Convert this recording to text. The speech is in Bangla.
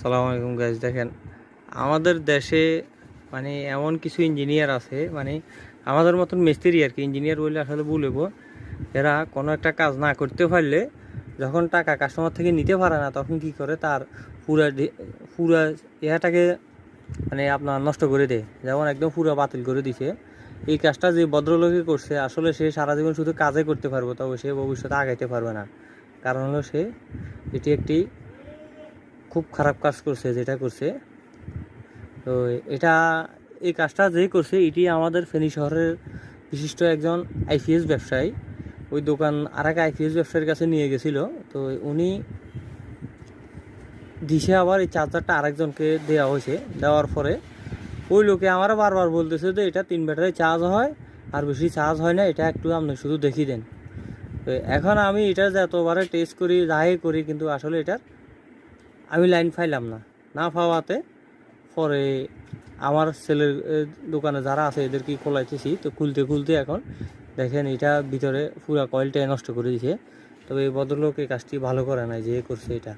সালাম আলাইকুম গাইজ। দেখেন আমাদের দেশে মানে এমন কিছু ইঞ্জিনিয়ার আছে, মানে আমাদের মতন মিস্ত্রি আর কি, ইঞ্জিনিয়ার বললে আসলে বলবো, এরা কোনো একটা কাজ না করতে পারলে যখন টাকা কাস্টমার থেকে নিতে পারে না তখন কি করে, তার পুরা পুরা ইহাটাকে মানে আপনার নষ্ট করে দেয়। যেমন একদম পুরো বাতিল করে দিছে। এই কাজটা যে ভদ্রলোকে করছে আসলে সে সারা জীবন শুধু কাজে করতে পারবো, তবে সে ভবিষ্যতে আগাইতে পারবে না। কারণ হলো সে এটি একটি খুব খারাপ কাজ করছে যেটা করছে। তো এটা এই কাজটা যেই করছে এটি আমাদের ফেনী শহরের বিশিষ্ট একজন আইপিএস ব্যবসায়ী। ওই দোকান আর এক আইপিএস ব্যবসায়ীর কাছে নিয়ে গেছিল। তো উনি দিছে, আবার এই চার্জারটা আরেকজনকে দেওয়া হয়েছে। দেওয়ার পরে ওই লোকে আমারও বারবার বলতেছে যে এটা 3 ব্যাটারি চার্জ হয়, আর বেশি চার্জ হয় না, এটা একটু আপনি শুধু দেখিয়ে দেন। তো এখন আমি এটা যতবারে টেস্ট করি যাই করি, কিন্তু আসলে এটার আমি লাইন পাইলাম না। না পাওয়াতে পরে আমার ছেলের দোকানে যারা আছে এদেরকে খোলাইতেছি। তো খুলতে খুলতে এখন দেখেন এটা ভিতরে পুরা কয়েলটাই নষ্ট করে দিয়েছে। তবে এই ভদ্রলোক এই কাজটি ভালো করে নাই যে করছে এটা।